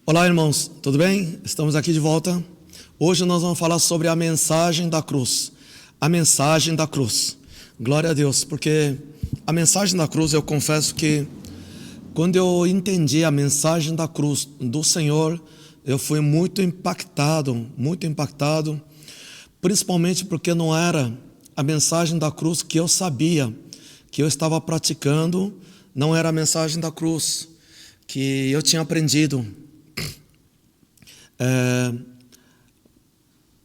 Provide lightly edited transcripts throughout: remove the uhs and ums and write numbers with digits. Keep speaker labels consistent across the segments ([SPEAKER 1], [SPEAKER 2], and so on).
[SPEAKER 1] Olá, irmãos, tudo bem? Estamos aqui de volta. Hoje nós vamos falar sobre a mensagem da cruz. A mensagem da cruz. Glória a Deus, porque a mensagem da cruz, eu confesso que quando eu entendi a mensagem da cruz do Senhor, eu fui muito impactado, principalmente porque não era a mensagem da cruz que eu sabia, que eu estava praticando, não era a mensagem da cruz que eu tinha aprendido.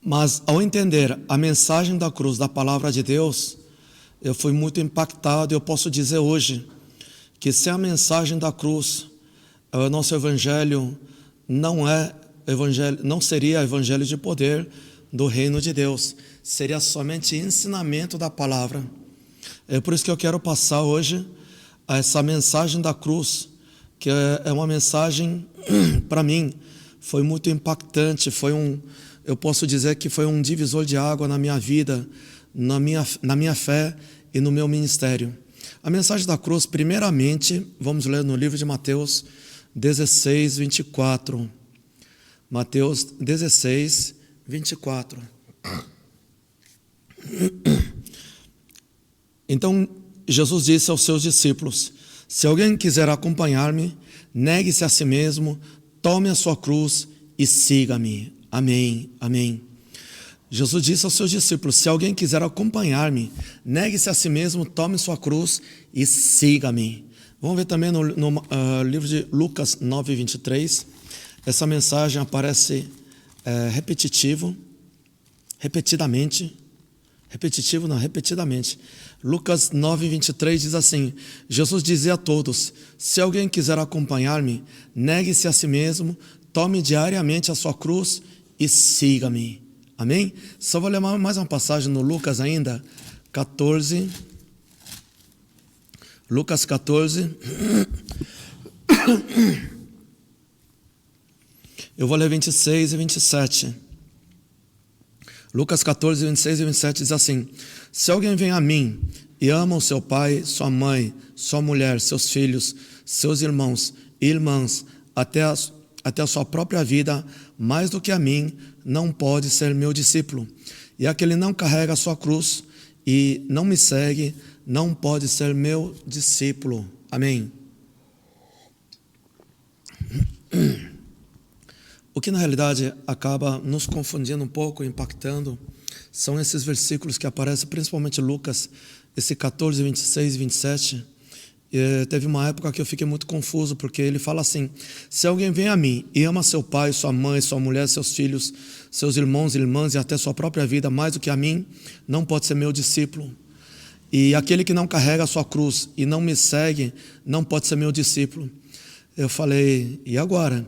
[SPEAKER 1] Mas ao entender a mensagem da cruz, da palavra de Deus, eu fui muito impactado. Eu posso dizer hoje que sem a mensagem da cruz, o nosso evangelho não seria evangelho de poder do reino de Deus, seria somente ensinamento da palavra. É por isso que eu quero passar hoje essa mensagem da cruz, que é uma mensagem, para mim, foi muito impactante, eu posso dizer que foi um divisor de água na minha vida, na minha fé e no meu ministério. A mensagem da cruz, primeiramente, vamos ler no livro de Mateus 16, 24. Mateus 16, 24. Então, Jesus disse aos seus discípulos: se alguém quiser acompanhar-me, negue-se a si mesmo, tome a sua cruz e siga-me. Amém, amém. Jesus disse aos seus discípulos: se alguém quiser acompanhar-me, negue-se a si mesmo, tome sua cruz e siga-me. Vamos ver também no livro de Lucas 9, 23. Essa mensagem aparece repetidamente. Lucas 9, 23 diz assim: Jesus dizia a todos: se alguém quiser acompanhar-me, negue-se a si mesmo, tome diariamente a sua cruz e siga-me. Amém? Só vou ler mais uma passagem no Lucas ainda, 14. Lucas 14. Eu vou ler 26 e 27. Lucas 14, 26 e 27 diz assim: se alguém vem a mim e ama o seu pai, sua mãe, sua mulher, seus filhos, seus irmãos e irmãs, até a sua própria vida, mais do que a mim, não pode ser meu discípulo. E aquele não carrega a sua cruz e não me segue, não pode ser meu discípulo. Amém. O que na realidade acaba nos confundindo um pouco, impactando, são esses versículos que aparecem, principalmente Lucas, esse 14, 26 e 27. Teve uma época que eu fiquei muito confuso, porque ele fala assim: se alguém vem a mim e ama seu pai, sua mãe, sua mulher, seus filhos, seus irmãos e irmãs e até sua própria vida mais do que a mim, não pode ser meu discípulo. E aquele que não carrega a sua cruz e não me segue, não pode ser meu discípulo. Eu falei: e agora?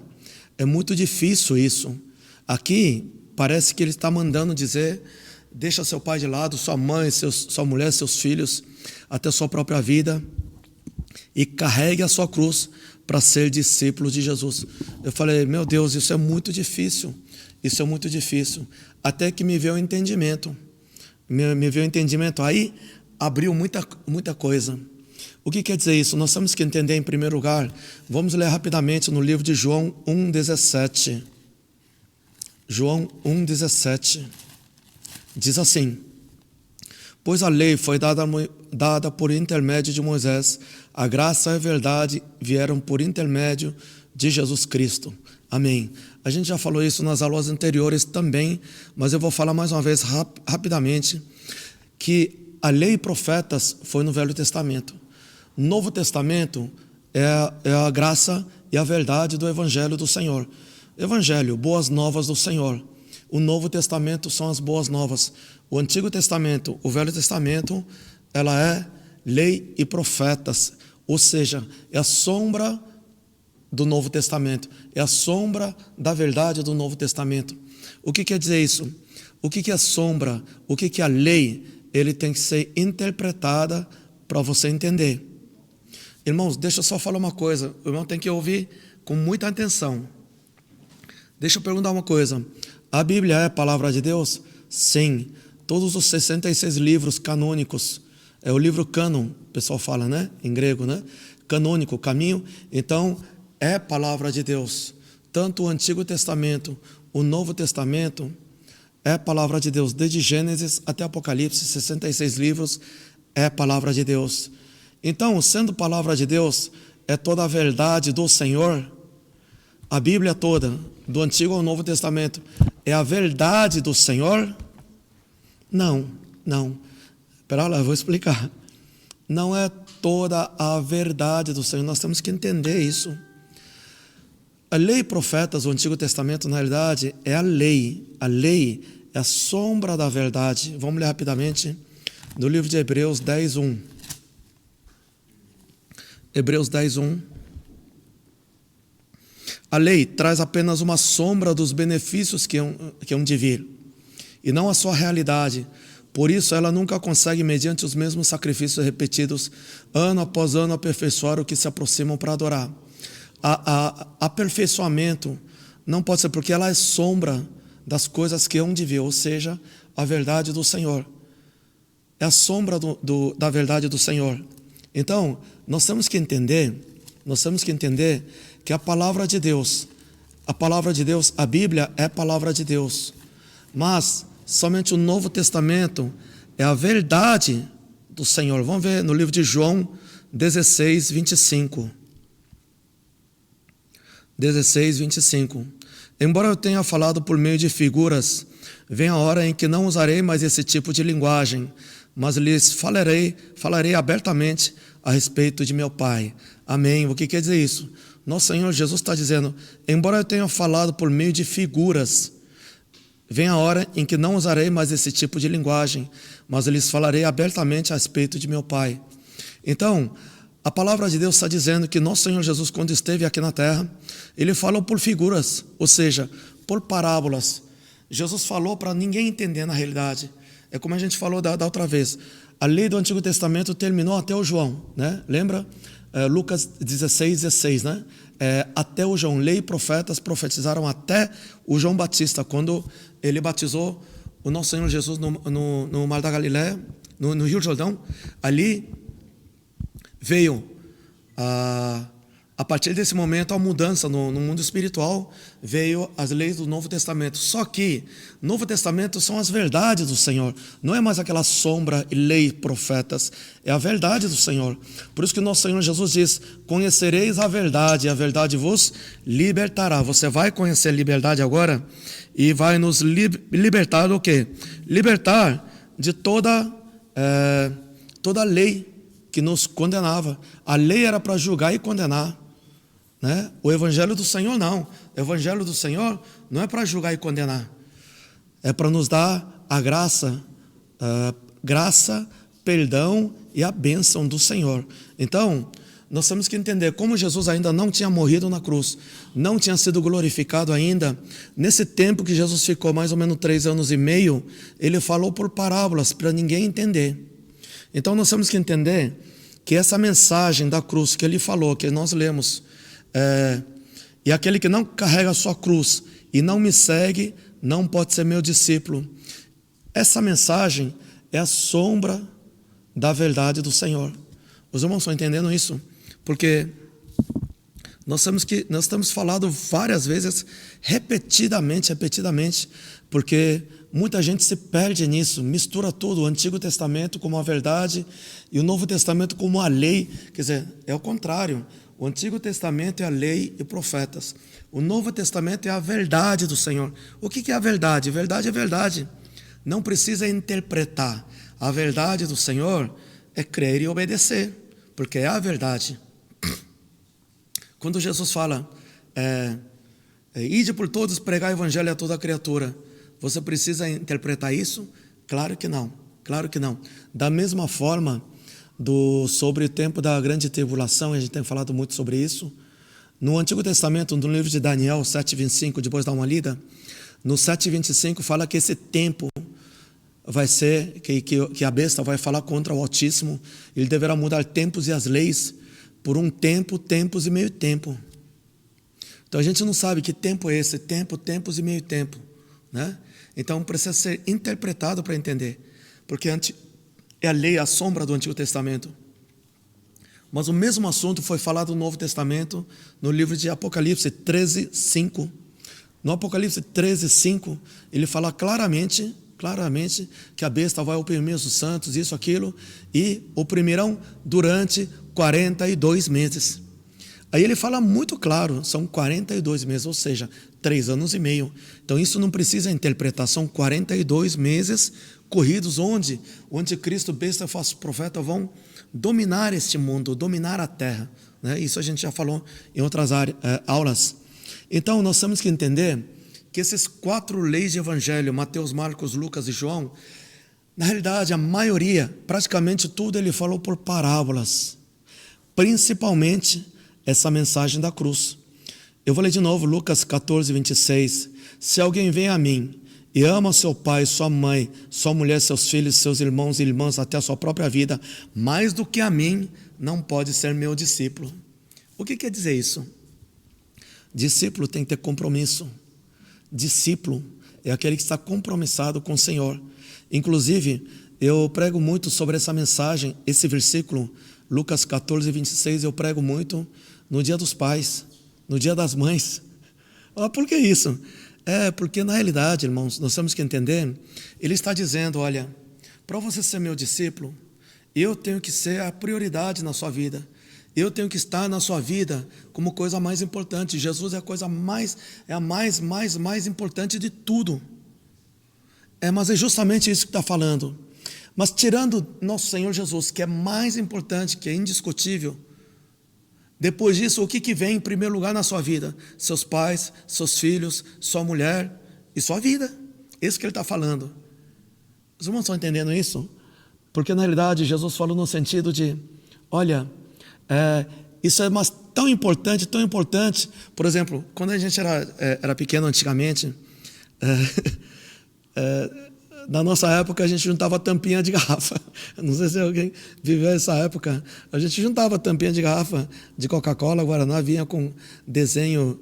[SPEAKER 1] É muito difícil isso. Aqui parece que ele está mandando dizer: deixa seu pai de lado, sua mãe, sua mulher, seus filhos, até sua própria vida, e carregue a sua cruz para ser discípulo de Jesus. Eu falei: meu Deus, isso é muito difícil. Até que me veio o entendimento. Aí abriu muita coisa. O que quer dizer isso? Nós temos que entender, em primeiro lugar, vamos ler rapidamente no livro de João 1,17. João 1,17 diz assim: pois a lei foi dada por intermédio de Moisés, a graça e a verdade vieram por intermédio de Jesus Cristo. Amém. A gente já falou isso nas aulas anteriores também, mas eu vou falar mais uma vez rapidamente, que a lei e profetas foi no Velho Testamento. Novo Testamento é a graça e a verdade do Evangelho do Senhor. Evangelho, boas novas do Senhor. O Novo Testamento são as boas novas. O Antigo Testamento, o Velho Testamento, ela é lei e profetas. Ou seja, é a sombra do Novo Testamento. É a sombra da verdade do Novo Testamento. O que quer dizer isso? O que é sombra? O que é a lei? Ele tem que ser interpretada para você entender. Irmãos, deixa eu só falar uma coisa. O irmão tem que ouvir com muita atenção. Deixa eu perguntar uma coisa. A Bíblia é a palavra de Deus? Sim. Todos os 66 livros canônicos. É o livro cânon, o pessoal fala, né? Em grego, né? Canônico, caminho. Então, é palavra de Deus. tanto o Antigo Testamento, o Novo Testamento, é palavra de Deus. Desde Gênesis até Apocalipse, 66 livros, é palavra de Deus. Então, sendo palavra de Deus, é toda a verdade do Senhor. A Bíblia toda, do Antigo ao Novo Testamento, é a verdade do Senhor? Não. Espera lá, eu vou explicar. Não é toda a verdade do Senhor. Nós temos que entender isso. A lei e profetas, o Antigo Testamento, na realidade, é a lei. A lei é a sombra da verdade. Vamos ler rapidamente no livro de Hebreus 10:1. Hebreus 10:1. A lei traz apenas uma sombra dos benefícios que hão de vir, e não a sua realidade. Por isso, ela nunca consegue, mediante os mesmos sacrifícios repetidos, ano após ano, aperfeiçoar o que se aproximam para adorar. Aperfeiçoamento não pode ser, porque ela é sombra das coisas que hão de vir, ou seja, a verdade do Senhor. É a sombra da verdade do Senhor. Então, nós temos que entender que a palavra de Deus, a Bíblia é a palavra de Deus, mas somente o Novo Testamento é a verdade do Senhor. Vamos ver no livro de João 16:25. 16:25. Embora eu tenha falado por meio de figuras, vem a hora em que não usarei mais esse tipo de linguagem, mas lhes falarei abertamente a respeito de meu Pai. Amém. O que quer dizer isso? Nosso Senhor Jesus está dizendo, embora eu tenha falado por meio de figuras, vem a hora em que não usarei mais esse tipo de linguagem, mas lhes falarei abertamente a respeito de meu Pai. Então, a palavra de Deus está dizendo que nosso Senhor Jesus, quando esteve aqui na terra, ele falou por figuras, ou seja, por parábolas. Jesus falou para ninguém entender na realidade. É como a gente falou da outra vez. A lei do Antigo Testamento terminou até o João, né? Lembra? Lucas 16:16, né? Até o João, lei e profetas profetizaram até o João Batista, quando ele batizou o nosso Senhor Jesus no Mar da Galileia, no Rio Jordão. Ali veio a partir desse momento a mudança no mundo espiritual, veio as leis do Novo Testamento. Só que Novo Testamento são as verdades do Senhor, não é mais aquela sombra e lei profetas, é a verdade do Senhor. Por isso que nosso Senhor Jesus diz, conhecereis a verdade e a verdade vos libertará. Você vai conhecer a liberdade agora e vai nos libertar do quê? Libertar de toda lei que nos condenava. A lei era para julgar e condenar, né? O Evangelho do Senhor não. O Evangelho do Senhor não é para julgar e condenar. É para nos dar a graça, perdão e a bênção do Senhor. Então, nós temos que entender, como Jesus ainda não tinha morrido na cruz, não tinha sido glorificado ainda, nesse tempo que Jesus ficou mais ou menos 3 anos e meio, ele falou por parábolas para ninguém entender. Então nós temos que entender que essa mensagem da cruz que ele falou, que nós lemos, e aquele que não carrega a sua cruz e não me segue, não pode ser meu discípulo. Essa mensagem é a sombra da verdade do Senhor. Os irmãos estão entendendo isso? Porque nós temos falado várias vezes, repetidamente, porque muita gente se perde nisso, mistura tudo, o Antigo Testamento como a verdade e o Novo Testamento como a lei. Quer dizer, é o contrário. O Antigo Testamento é a lei e profetas. O Novo Testamento é a verdade do Senhor. O que é a verdade? Verdade é verdade. Não precisa interpretar. A verdade do Senhor é crer e obedecer, porque é a verdade. Quando Jesus fala, ide por todos, pregar o evangelho a toda criatura, você precisa interpretar isso? Claro que não, claro que não. Da mesma forma, sobre o tempo da grande tribulação, a gente tem falado muito sobre isso. No Antigo Testamento, no livro de Daniel 7:25, depois dá uma lida, no 7:25 fala que esse tempo vai ser, que a besta vai falar contra o Altíssimo, ele deverá mudar tempos e as leis por um tempo, tempos e meio tempo. Então a gente não sabe que tempo é esse, tempos e meio tempo, né? Então precisa ser interpretado para entender, porque é a lei, a sombra do Antigo Testamento. Mas o mesmo assunto foi falado no Novo Testamento, no livro de Apocalipse 13:5. No Apocalipse 13:5, ele fala claramente que a besta vai oprimir os santos, isso, aquilo, e oprimirão durante 42 meses. Aí ele fala muito claro, são 42 meses, ou seja, 3 anos e meio. Então isso não precisa interpretar, são 42 meses corridos onde o anticristo, besta e falso profeta vão dominar este mundo, dominar a terra, né? Isso a gente já falou em outras aulas. Então nós temos que entender que esses 4 leis de evangelho, Mateus, Marcos, Lucas e João, na realidade a maioria, praticamente tudo, ele falou por parábolas, principalmente essa mensagem da cruz. Eu vou ler de novo Lucas 14:26. Se alguém vem a mim e ama seu pai, sua mãe, sua mulher, seus filhos, seus irmãos e irmãs, até a sua própria vida, mais do que a mim, não pode ser meu discípulo. O que quer dizer isso? Discípulo tem que ter compromisso. Discípulo é aquele que está compromissado com o Senhor. Inclusive, eu prego muito sobre essa mensagem, esse versículo, Lucas 14:26, eu prego muito no dia dos pais, no dia das mães. Por que isso? Porque na realidade, irmãos, nós temos que entender, ele está dizendo, olha, para você ser meu discípulo, eu tenho que ser a prioridade na sua vida. Eu tenho que estar na sua vida como coisa mais importante. Jesus é a coisa mais importante de tudo. Mas é justamente isso que está falando. Mas tirando nosso Senhor Jesus, que é mais importante, que é indiscutível, depois disso, o que vem em primeiro lugar na sua vida? Seus pais, seus filhos, sua mulher e sua vida. Isso que ele está falando. Os irmãos estão entendendo isso? Porque na realidade Jesus falou no sentido de, olha, isso é tão importante, por exemplo, quando a gente era pequeno antigamente, na nossa época a gente juntava tampinha de garrafa, não sei se alguém viveu essa época, a gente juntava tampinha de garrafa de Coca-Cola, Guaraná, vinha com desenho,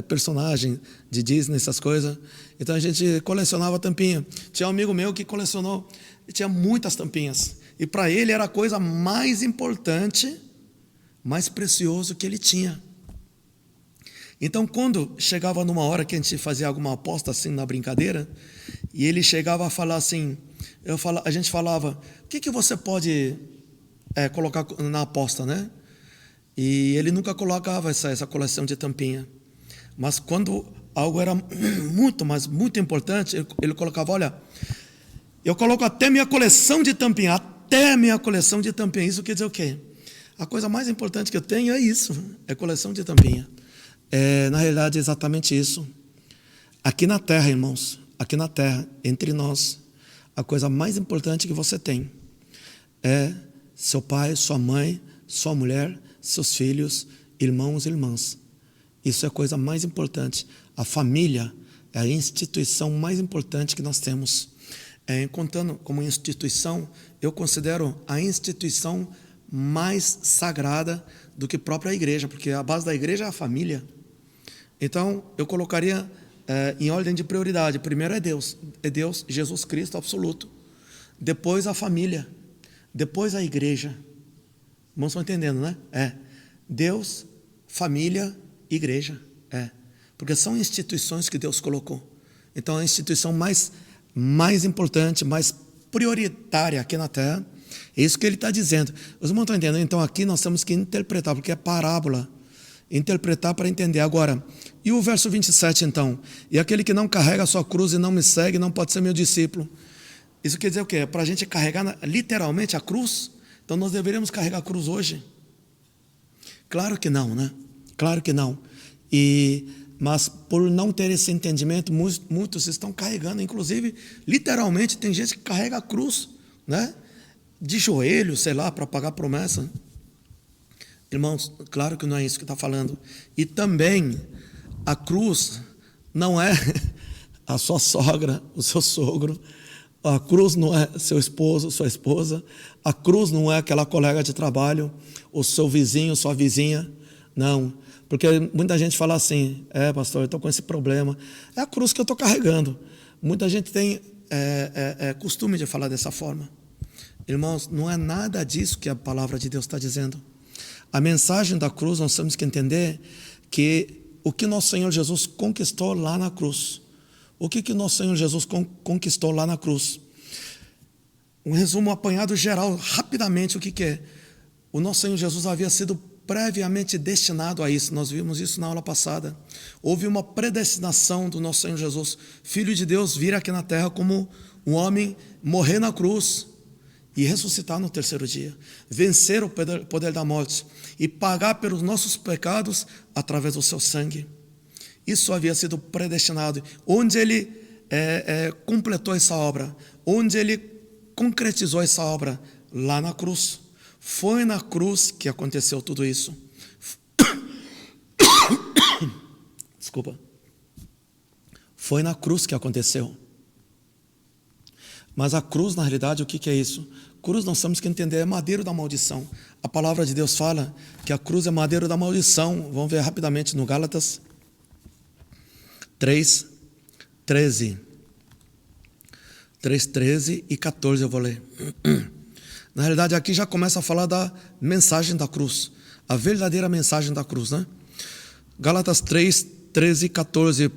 [SPEAKER 1] personagem de Disney, essas coisas, então a gente colecionava tampinha. Tinha um amigo meu que colecionou, tinha muitas tampinhas, e para ele era a coisa mais importante, mais precioso que ele tinha. Então, quando chegava numa hora que a gente fazia alguma aposta assim na brincadeira, e ele chegava a falar assim, a gente falava, o que você pode colocar na aposta, né? E ele nunca colocava essa coleção de tampinha. Mas quando algo era muito importante, ele colocava, olha, eu coloco até minha coleção de tampinha, Isso quer dizer o quê? A coisa mais importante que eu tenho é isso, é coleção de tampinha. Na realidade é exatamente isso. Aqui na terra, irmãos, aqui na terra, entre nós, a coisa mais importante que você tem é seu pai, sua mãe, sua mulher, seus filhos, irmãos e irmãs. Isso é a coisa mais importante. A família é a instituição mais importante que nós temos. Contando como instituição, eu considero a instituição mais sagrada do que a própria igreja, porque a base da igreja é a família. Então, eu colocaria em ordem de prioridade. Primeiro é Deus, Jesus Cristo absoluto. Depois a família, depois a igreja. Irmãos, estão entendendo, né? Deus, família, igreja. Porque são instituições que Deus colocou. Então, a instituição mais importante, mais prioritária aqui na terra, é isso que ele está dizendo. Os irmãos estão entendendo? Então, aqui nós temos que interpretar, porque é parábola. Interpretar para entender. Agora, e o verso 27 então? E aquele que não carrega a sua cruz e não me segue, não pode ser meu discípulo. Isso quer dizer o quê? Para a gente carregar literalmente a cruz? Então nós deveríamos carregar a cruz hoje? Claro que não, né? Claro que não. Mas por não ter esse entendimento, muitos estão carregando, inclusive, literalmente, tem gente que carrega a cruz, né? De joelho, sei lá, para pagar promessa. Irmãos, claro que não é isso que está falando. E também, a cruz não é a sua sogra, o seu sogro. A cruz não é seu esposo, sua esposa. A cruz não é aquela colega de trabalho, o seu vizinho, sua vizinha. Não, porque muita gente fala assim, pastor, eu estou com esse problema. É a cruz que eu estou carregando. Muita gente tem costume de falar dessa forma. Irmãos, não é nada disso que a palavra de Deus está dizendo. A mensagem da cruz, nós temos que entender que o que nosso Senhor Jesus conquistou lá na cruz. O que nosso Senhor Jesus conquistou lá na cruz? Um resumo apanhado geral, rapidamente, o que é? O nosso Senhor Jesus havia sido previamente destinado a isso. Nós vimos isso na aula passada. Houve uma predestinação do nosso Senhor Jesus, Filho de Deus, vir aqui na terra como um homem, morrer na cruz e ressuscitar no terceiro dia, vencer o poder da morte e pagar pelos nossos pecados através do seu sangue. Isso havia sido predestinado. Onde ele completou essa obra? Onde ele concretizou essa obra? Lá na cruz. Foi na cruz que aconteceu tudo isso. Desculpa. Foi na cruz que aconteceu. Mas a cruz, na realidade, o que é isso? Cruz, nós temos que entender, é madeiro da maldição. A palavra de Deus fala que a cruz é madeiro da maldição. Vamos ver rapidamente no Gálatas 3, 13. 3, 13 e 14 eu vou ler. Na realidade, aqui já começa a falar da mensagem da cruz. A verdadeira mensagem da cruz, né? Gálatas 3, 13 e 14.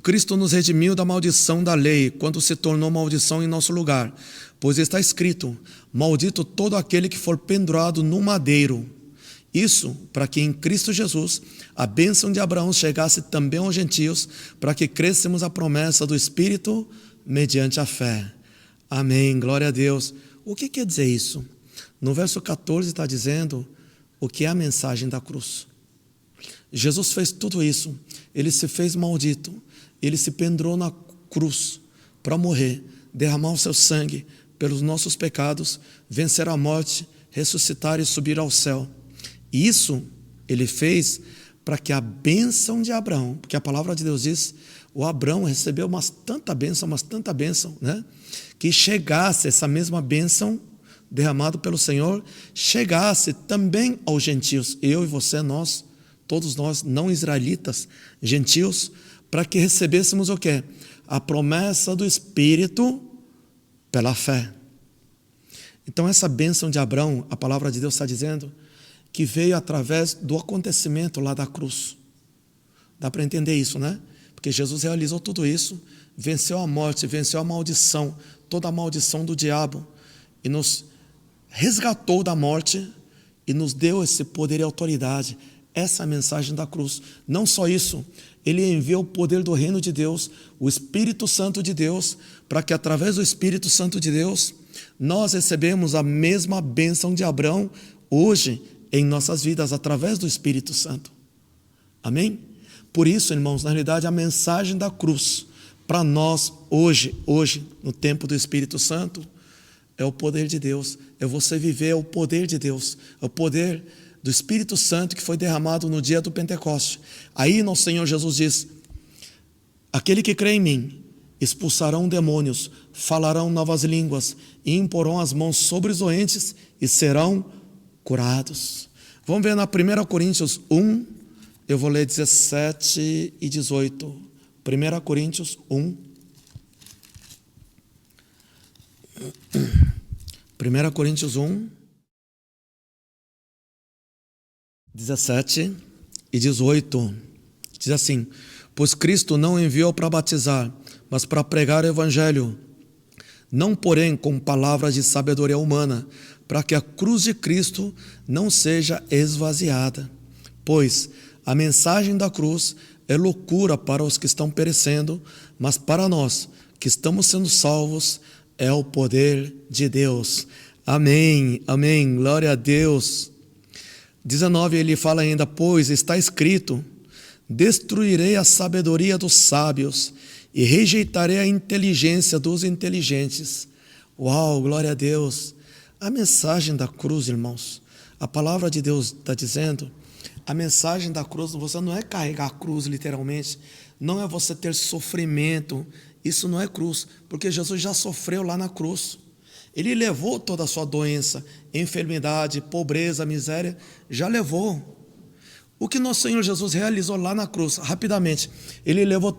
[SPEAKER 1] Cristo nos redimiu da maldição da lei, quando se tornou maldição em nosso lugar. Pois está escrito, maldito todo aquele que for pendurado no madeiro. Isso para que em Cristo Jesus a bênção de Abraão chegasse também aos gentios, para que crescemos a promessa do Espírito mediante a fé. Amém, glória a Deus. O que quer dizer isso? No verso 14 está dizendo o que é a mensagem da cruz. Jesus fez tudo isso, ele se fez maldito, ele se pendurou na cruz para morrer, derramar o seu sangue pelos nossos pecados, vencer a morte, ressuscitar e subir ao céu. E isso ele fez para que a bênção de Abraão, porque a palavra de Deus diz, o Abraão recebeu tanta bênção, né? Que chegasse essa mesma bênção derramada pelo Senhor, chegasse também aos gentios, eu e você, nós, todos nós, não israelitas, gentios, para que recebêssemos o quê? A promessa do Espírito pela fé. Então essa bênção de Abraão, a palavra de Deus está dizendo, que veio através do acontecimento lá da cruz. Dá para entender isso, né? Porque Jesus realizou tudo isso, venceu a morte, venceu a maldição, toda a maldição do diabo, e nos resgatou da morte, e nos deu esse poder e autoridade. Essa é a mensagem da cruz. Não só isso, ele enviou o poder do reino de Deus, o Espírito Santo de Deus, para que através do Espírito Santo de Deus, nós recebemos a mesma bênção de Abraão, hoje, em nossas vidas, através do Espírito Santo. Amém? Por isso, irmãos, na realidade, a mensagem da cruz, para nós, hoje, no tempo do Espírito Santo, é o poder de Deus, é você viver o poder de Deus, é o poder do Espírito Santo que foi derramado no dia do Pentecoste. Aí nosso Senhor Jesus diz, aquele que crê em mim, expulsarão demônios, falarão novas línguas, e imporão as mãos sobre os doentes e serão curados. Vamos ver na 1 Coríntios 1, eu vou ler 17 e 18. 1 Coríntios 1. 1 Coríntios 1, 17 e 18. Diz assim, pois Cristo não enviou para batizar, mas para pregar o Evangelho, não porém com palavras de sabedoria humana, para que a cruz de Cristo não seja esvaziada. Pois a mensagem da cruz é loucura para os que estão perecendo, mas para nós que estamos sendo salvos é o poder de Deus. Amém, amém, glória a Deus. 19, ele fala ainda, pois está escrito, destruirei a sabedoria dos sábios e rejeitarei a inteligência dos inteligentes. Uau, glória a Deus. A mensagem da cruz, irmãos, a palavra de Deus está dizendo, a mensagem da cruz, você não é carregar a cruz literalmente, não é você ter sofrimento, isso não é cruz, porque Jesus já sofreu lá na cruz. Ele levou toda a sua doença, enfermidade, pobreza, miséria, já levou. O que nosso Senhor Jesus realizou lá na cruz, rapidamente, ele levou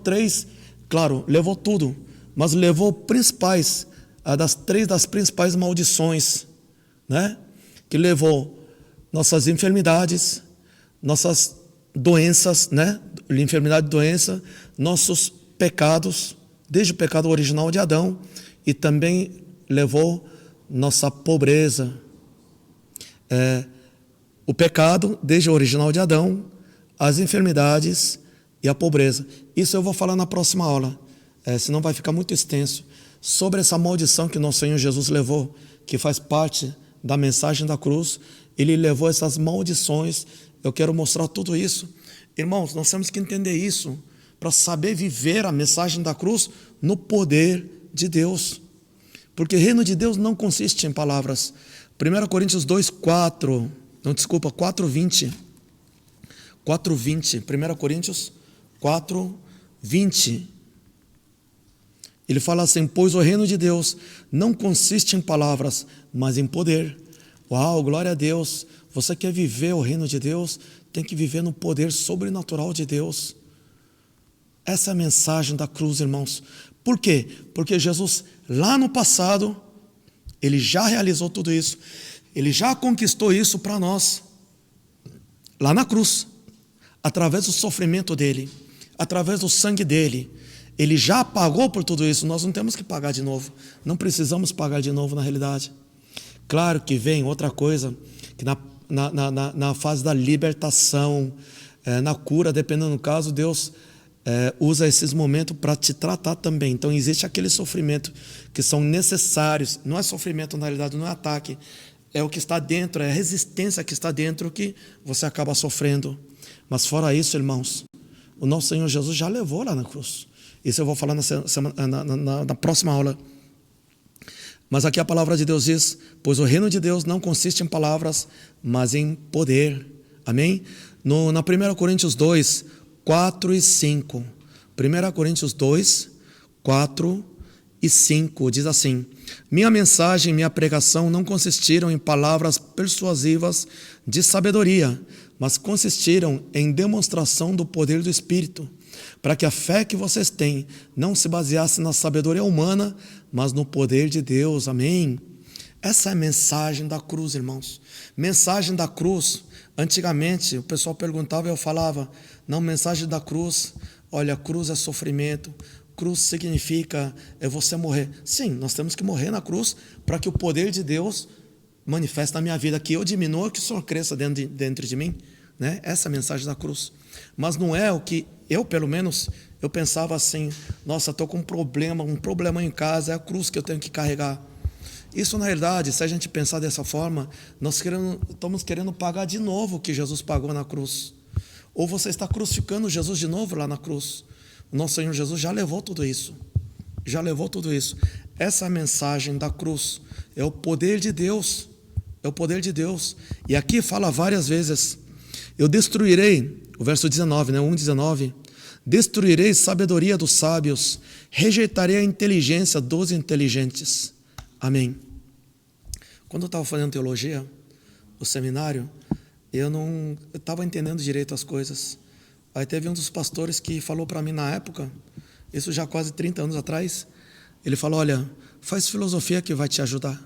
[SPEAKER 1] levou tudo, mas levou três das principais maldições, né? Que levou nossas enfermidades, nossas doenças, né? Enfermidade e doença, nossos pecados, desde o pecado original de Adão, e também levou nossa pobreza. O pecado, desde o original de Adão, as enfermidades e a pobreza. Isso eu vou falar na próxima aula, senão vai ficar muito extenso. Sobre essa maldição que nosso Senhor Jesus levou, que faz parte da mensagem da cruz, Ele levou essas maldições. Eu quero mostrar tudo isso. Irmãos, nós temos que entender isso para saber viver a mensagem da cruz no poder de Deus. Porque o reino de Deus não consiste em palavras. 1 Coríntios 4:20. 4:20. 1 Coríntios 4:20. Ele fala assim: pois o reino de Deus não consiste em palavras, mas em poder. Uau, glória a Deus. Você quer viver o reino de Deus? Tem que viver no poder sobrenatural de Deus. Essa é a mensagem da cruz, irmãos. Por quê? Porque Jesus, lá no passado, Ele já realizou tudo isso. Ele já conquistou isso para nós. Lá na cruz. Através do sofrimento dEle. Através do sangue dEle. Ele já pagou por tudo isso. Nós não temos que pagar de novo. Não precisamos pagar de novo, na realidade. Claro que vem outra coisa, que na fase da libertação, na cura, dependendo do caso, Deus usa esses momentos para te tratar também. Então existe aquele sofrimento que são necessários. Não é sofrimento, na realidade, não é ataque. É o que está dentro, é a resistência que está dentro que você acaba sofrendo. Mas fora isso, irmãos, o nosso Senhor Jesus já levou lá na cruz. Isso eu vou falar na próxima aula. Mas aqui a palavra de Deus diz: pois o reino de Deus não consiste em palavras, mas em poder. Amém? Na 1 Coríntios 2, 4 e 5. 1 Coríntios 2, 4 e 5 diz assim: minha mensagem e minha pregação não consistiram em palavras persuasivas de sabedoria, mas consistiram em demonstração do poder do Espírito, para que a fé que vocês têm não se baseasse na sabedoria humana, mas no poder de Deus. Amém? Essa é a mensagem da cruz, irmãos. Mensagem da cruz. Antigamente o pessoal perguntava e eu falava: não, mensagem da cruz, olha, cruz é sofrimento, cruz significa você morrer. Sim, nós temos que morrer na cruz para que o poder de Deus manifeste na minha vida, que eu diminua, que o Senhor cresça dentro de mim, né? Essa é a mensagem da cruz. Mas não é o que eu, pelo menos, eu pensava assim: nossa, estou com um problema em casa, é a cruz que eu tenho que carregar. Isso, na realidade, se a gente pensar dessa forma, nós estamos querendo pagar de novo o que Jesus pagou na cruz. Ou você está crucificando Jesus de novo lá na cruz. O nosso Senhor Jesus já levou tudo isso. Já levou tudo isso. Essa é a mensagem da cruz. É o poder de Deus. É o poder de Deus. E aqui fala várias vezes: eu destruirei, o verso 19, né? 1:19. Destruirei a sabedoria dos sábios, rejeitarei a inteligência dos inteligentes. Amém. Quando eu estava fazendo teologia, o seminário, eu estava entendendo direito as coisas. Aí teve um dos pastores que falou para mim na época, isso já quase 30 anos atrás, ele falou: olha, faz filosofia que vai te ajudar.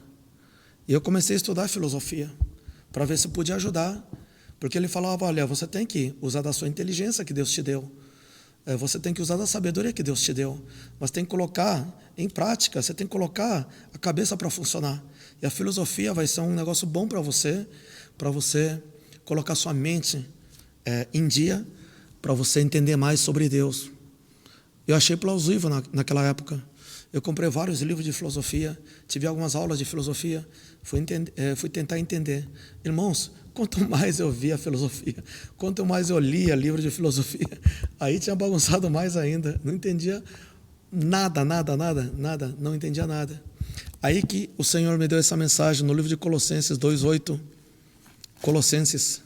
[SPEAKER 1] E eu comecei a estudar filosofia, para ver se podia ajudar. Porque ele falava: olha, você tem que usar da sua inteligência que Deus te deu. Você tem que usar da sabedoria que Deus te deu. Mas tem que colocar em prática, você tem que colocar a cabeça para funcionar. E a filosofia vai ser um negócio bom para você colocar sua mente em dia, para você entender mais sobre Deus. Eu achei plausível naquela época. Eu comprei vários livros de filosofia, tive algumas aulas de filosofia, fui tentar entender. Irmãos, quanto mais eu via filosofia, quanto mais eu lia livro de filosofia, aí tinha bagunçado mais ainda. Não entendia nada, não entendia nada. Aí que o Senhor me deu essa mensagem no livro de Colossenses 2:8. Colossenses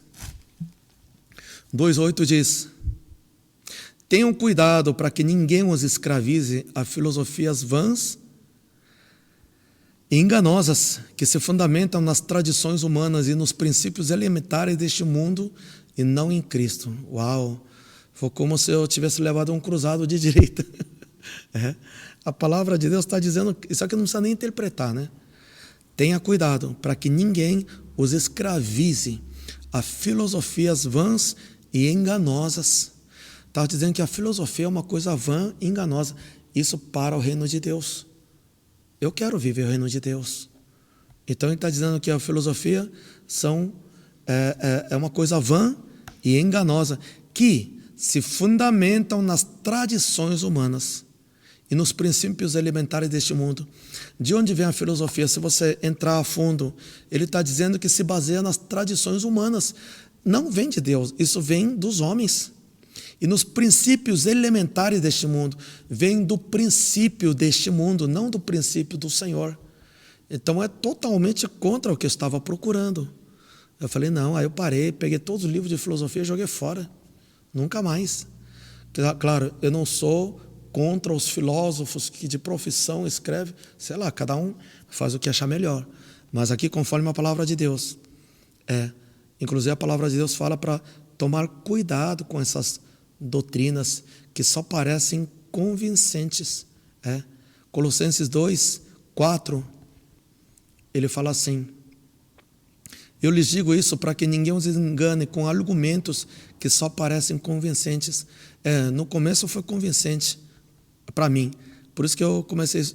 [SPEAKER 1] 2:8 diz: tenham cuidado para que ninguém os escravize a filosofias vãs e enganosas, que se fundamentam nas tradições humanas e nos princípios elementares deste mundo e não em Cristo. Uau! Foi como se eu tivesse levado um cruzado de direita. A palavra de Deus está dizendo, isso aqui não precisa nem interpretar, né? Tenha cuidado para que ninguém os escravize. a filosofias vãs e enganosas. Estava dizendo que a filosofia é uma coisa vã e enganosa. Isso para o reino de Deus. Eu quero viver o reino de Deus. Então ele está dizendo que a filosofia é uma coisa vã e enganosa, que se fundamentam nas tradições humanas e nos princípios elementares deste mundo. De onde vem a filosofia? Se você entrar a fundo, ele está dizendo que se baseia nas tradições humanas. Não vem de Deus, isso vem dos homens. E nos princípios elementares deste mundo. Vem do princípio deste mundo, não do princípio do Senhor. Então é totalmente contra o que eu estava procurando. Eu falei, não, aí eu parei, peguei todos os livros de filosofia e joguei fora. Nunca mais. Claro, eu não sou contra os filósofos que de profissão escrevem, sei lá, cada um faz o que achar melhor. Mas aqui, conforme a palavra de Deus, inclusive a palavra de Deus fala para tomar cuidado com essas doutrinas que só parecem convincentes. Colossenses 2, 4, ele fala assim: eu lhes digo isso para que ninguém os engane com argumentos que só parecem convincentes. No começo foi convincente para mim. Por isso que eu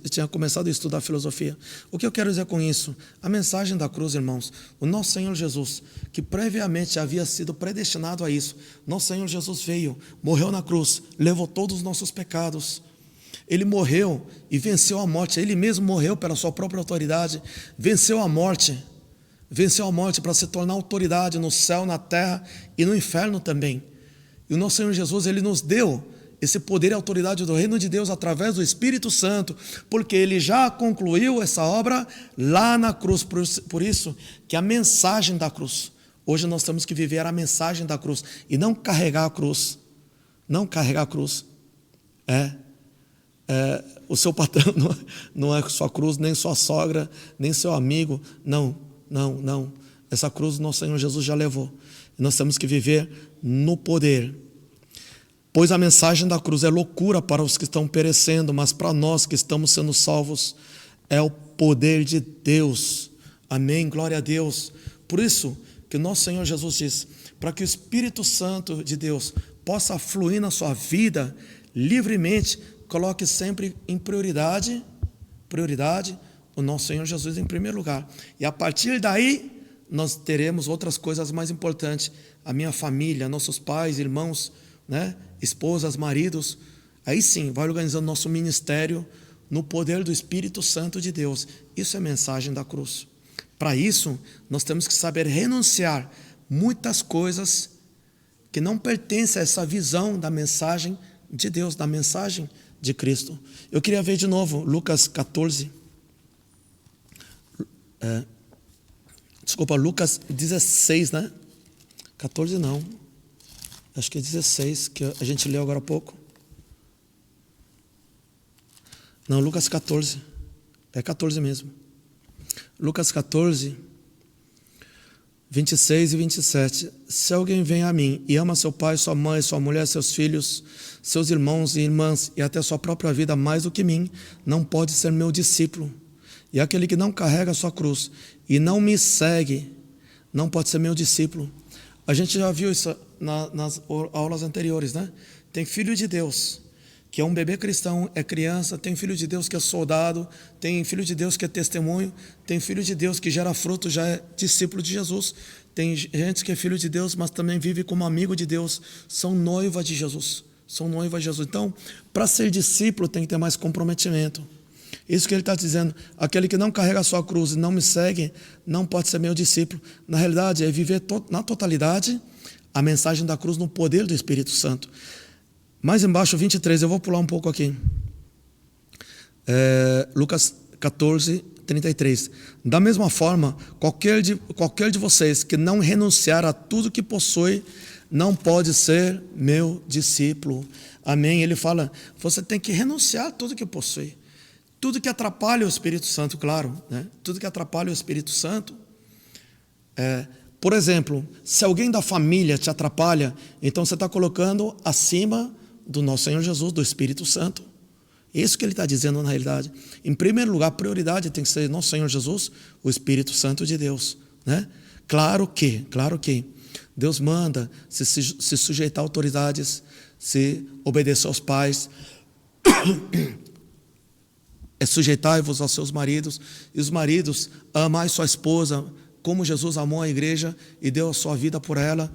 [SPEAKER 1] tinha começado a estudar filosofia. O que eu quero dizer com isso? A mensagem da cruz, irmãos. O nosso Senhor Jesus, que previamente havia sido predestinado a isso. Nosso Senhor Jesus veio, morreu na cruz, levou todos os nossos pecados. Ele morreu e venceu a morte. Ele mesmo morreu pela sua própria autoridade. Venceu a morte. Venceu a morte para se tornar autoridade no céu, na terra e no inferno também. E o nosso Senhor Jesus, ele nos deu esse poder e autoridade do reino de Deus através do Espírito Santo, porque ele já concluiu essa obra lá na cruz. Por isso que a mensagem da cruz, hoje nós temos que viver a mensagem da cruz e não carregar a cruz. Não carregar a cruz. O seu patrão não é sua cruz, nem sua sogra, nem seu amigo. Não. Essa cruz o nosso Senhor Jesus já levou. Nós temos que viver no poder. Pois a mensagem da cruz é loucura para os que estão perecendo, mas para nós que estamos sendo salvos é o poder de Deus. Amém, glória a Deus. Por isso que o nosso Senhor Jesus diz, para que o Espírito Santo de Deus possa fluir na sua vida livremente, coloque sempre em prioridade o nosso Senhor Jesus em primeiro lugar. E a partir daí, nós teremos outras coisas mais importantes. A minha família, nossos pais, irmãos, esposas, maridos. Aí sim, vai organizando nosso ministério no poder do Espírito Santo de Deus. Isso é mensagem da cruz. Para isso, nós temos que saber renunciar muitas coisas que não pertencem a essa visão da mensagem de Deus, da mensagem de Cristo. Eu queria ver de novo Lucas 14. Lucas 16, 14 não. Acho que é 16, que a gente leu agora há pouco. Não, Lucas 14. É 14 mesmo. Lucas 14, 26 e 27. Se alguém vem a mim e ama seu pai, sua mãe, sua mulher, seus filhos, seus irmãos e irmãs e até sua própria vida mais do que mim, não pode ser meu discípulo. E aquele que não carrega a sua cruz e não me segue, não pode ser meu discípulo. A gente já viu isso nas aulas anteriores, Tem filho de Deus, que é um bebê cristão, é criança. Tem filho de Deus que é soldado. Tem filho de Deus que é testemunho. Tem filho de Deus que gera fruto, já é discípulo de Jesus. Tem gente que é filho de Deus, mas também vive como amigo de Deus. São noiva de Jesus. Então, para ser discípulo tem que ter mais comprometimento. Isso que ele está dizendo, aquele que não carrega a sua cruz e não me segue, não pode ser meu discípulo. Na realidade, é viver na totalidade a mensagem da cruz no poder do Espírito Santo. Mais embaixo, 23, eu vou pular um pouco aqui. Lucas 14, 33. Da mesma forma, qualquer de vocês que não renunciar a tudo que possui, não pode ser meu discípulo. Amém? Ele fala, você tem que renunciar a tudo que possui. Tudo que atrapalha o Espírito Santo, claro, Tudo que atrapalha o Espírito Santo. Por exemplo, se alguém da família te atrapalha, então você está colocando acima do nosso Senhor Jesus, do Espírito Santo. Isso que ele está dizendo na realidade. Em primeiro lugar, a prioridade tem que ser nosso Senhor Jesus, o Espírito Santo de Deus. Claro que Deus manda se sujeitar a autoridades, se obedecer aos pais, sujeitai-vos aos seus maridos, e os maridos, amai sua esposa, como Jesus amou a igreja e deu a sua vida por ela.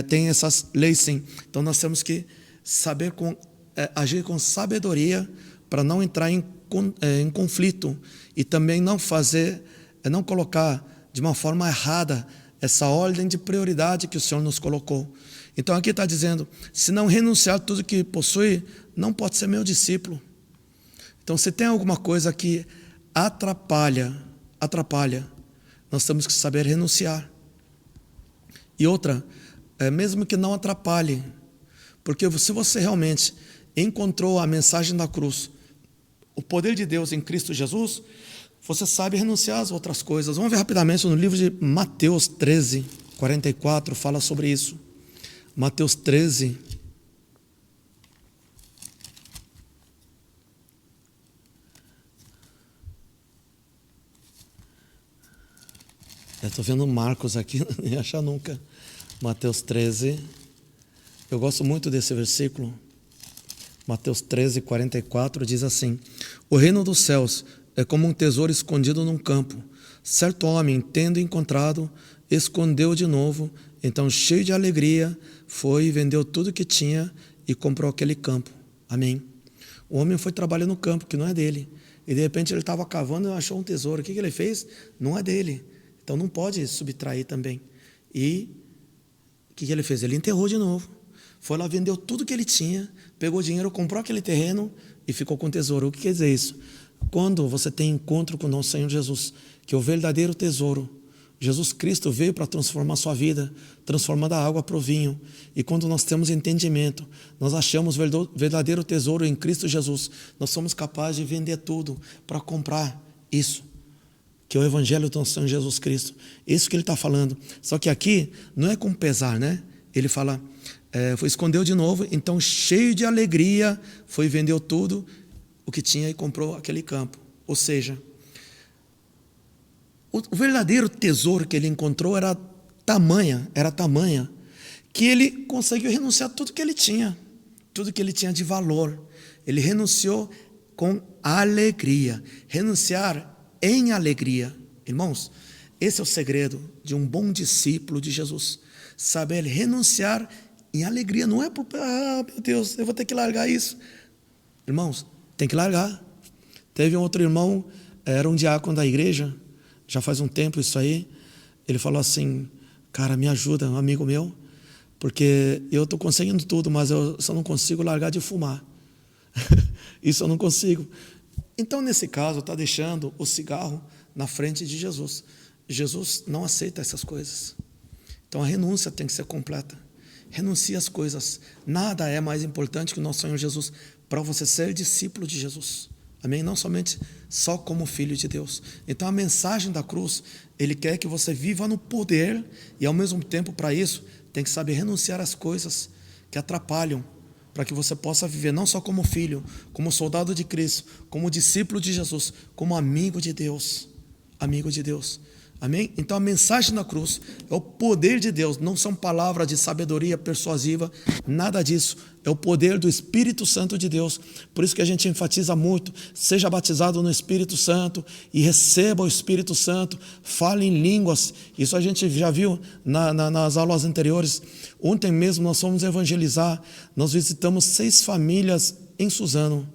[SPEAKER 1] Tem essas leis, sim. Então nós temos que saber agir com sabedoria para não entrar em conflito e também não colocar de uma forma errada essa ordem de prioridade que o Senhor nos colocou. Então aqui está dizendo, se não renunciar a tudo que possui, não pode ser meu discípulo. Então se tem alguma coisa que atrapalha, nós temos que saber renunciar. E outra, mesmo que não atrapalhe, porque se você realmente encontrou a mensagem da cruz, o poder de Deus em Cristo Jesus, você sabe renunciar às outras coisas. Vamos ver rapidamente no livro de Mateus 13, 44, fala sobre isso. Mateus 13. Eu estou vendo Marcos aqui, não ia achar nunca. Mateus 13. Eu gosto muito desse versículo. Mateus 13, 44 diz assim: o reino dos céus é como um tesouro escondido num campo. Certo homem, tendo encontrado, escondeu de novo. Então, cheio de alegria, foi e vendeu tudo que tinha e comprou aquele campo. Amém. O homem foi trabalhar no campo, que não é dele. E de repente ele estava cavando e achou um tesouro. O que ele fez? Não é dele. Então não pode subtrair também. E o que ele fez? Ele enterrou de novo. Foi lá, vendeu tudo que ele tinha, pegou dinheiro, comprou aquele terreno e ficou com o tesouro. O que quer dizer isso? Quando você tem encontro com o nosso Senhor Jesus, que é o verdadeiro tesouro, Jesus Cristo veio para transformar a sua vida, transformando a água para o vinho. E quando nós temos entendimento, nós achamos o verdadeiro tesouro em Cristo Jesus, nós somos capazes de vender tudo para comprar isso, que é o Evangelho do nosso Senhor Jesus Cristo. Isso que ele está falando. Só que aqui não é com pesar, né? Ele fala, escondeu de novo, então cheio de alegria, foi e vendeu tudo o que tinha e comprou aquele campo. Ou seja, o verdadeiro tesouro que ele encontrou era tamanha, que ele conseguiu renunciar a tudo que ele tinha de valor. Ele renunciou com alegria, renunciar em alegria. Irmãos, esse é o segredo de um bom discípulo de Jesus, saber renunciar em alegria, não é por, meu Deus, eu vou ter que largar isso. Irmãos, tem que largar. Teve um outro irmão, era um diácono da igreja, já faz um tempo isso aí, ele falou assim, cara, me ajuda, um amigo meu, porque eu estou conseguindo tudo, mas eu só não consigo largar de fumar. Isso eu não consigo. Então, nesse caso, está deixando o cigarro na frente de Jesus. Jesus não aceita essas coisas. Então, a renúncia tem que ser completa. Renuncie às coisas. Nada é mais importante que o nosso Senhor Jesus para você ser discípulo de Jesus. Amém? Não somente só como filho de Deus. Então, a mensagem da cruz, Ele quer que você viva no poder e, ao mesmo tempo, para isso, tem que saber renunciar às coisas que atrapalham, para que você possa viver não só como filho, como soldado de Cristo, como discípulo de Jesus, como amigo de Deus. Amigo de Deus. Amém? Então a mensagem da cruz é o poder de Deus, não são palavras de sabedoria persuasiva, nada disso. É o poder do Espírito Santo de Deus. Por isso que a gente enfatiza muito, seja batizado no Espírito Santo e receba o Espírito Santo, fale em línguas. Isso a gente já viu nas aulas anteriores. Ontem mesmo nós fomos evangelizar, nós visitamos 6 famílias em Suzano.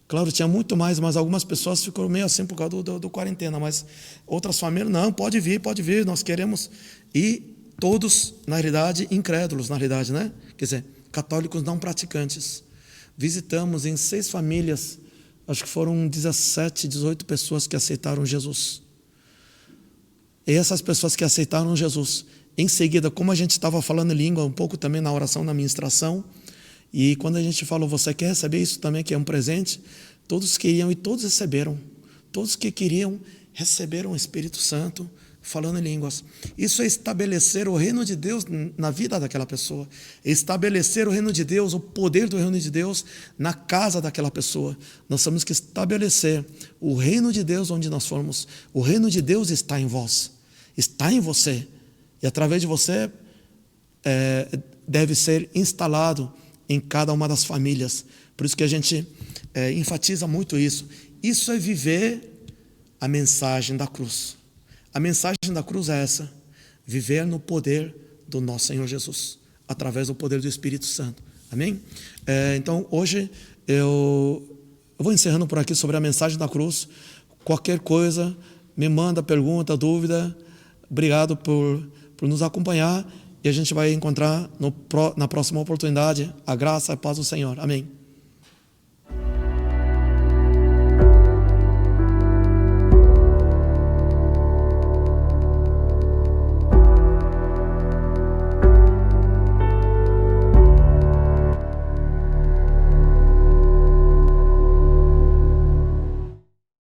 [SPEAKER 1] Claro, tinha muito mais, mas algumas pessoas ficaram meio assim por causa do quarentena, mas outras famílias, não, pode vir, nós queremos. E todos, na realidade, incrédulos, na realidade, né? Quer dizer, católicos não praticantes. Visitamos em 6 famílias, acho que foram 17, 18 pessoas que aceitaram Jesus. E essas pessoas que aceitaram Jesus, em seguida, como a gente estava falando em língua, um pouco também na oração, na ministração, e quando a gente falou, você quer receber isso também, que é um presente? Todos queriam e todos receberam. Todos que queriam receberam o Espírito Santo falando em línguas. Isso é estabelecer o reino de Deus na vida daquela pessoa. Estabelecer o reino de Deus, o poder do reino de Deus na casa daquela pessoa. Nós temos que estabelecer o reino de Deus onde nós formos. O reino de Deus está em vós. Está em você. E através de você, deve ser instalado em cada uma das famílias. Por isso que a gente enfatiza muito isso. Isso é viver a mensagem da cruz. A mensagem da cruz é essa: viver no poder do nosso Senhor Jesus, através do poder do Espírito Santo. Amém? Então, hoje eu vou encerrando por aqui sobre a mensagem da cruz. Qualquer coisa, me manda pergunta, dúvida. Obrigado por nos acompanhar, e a gente vai encontrar na próxima oportunidade. A graça e a paz do Senhor. Amém.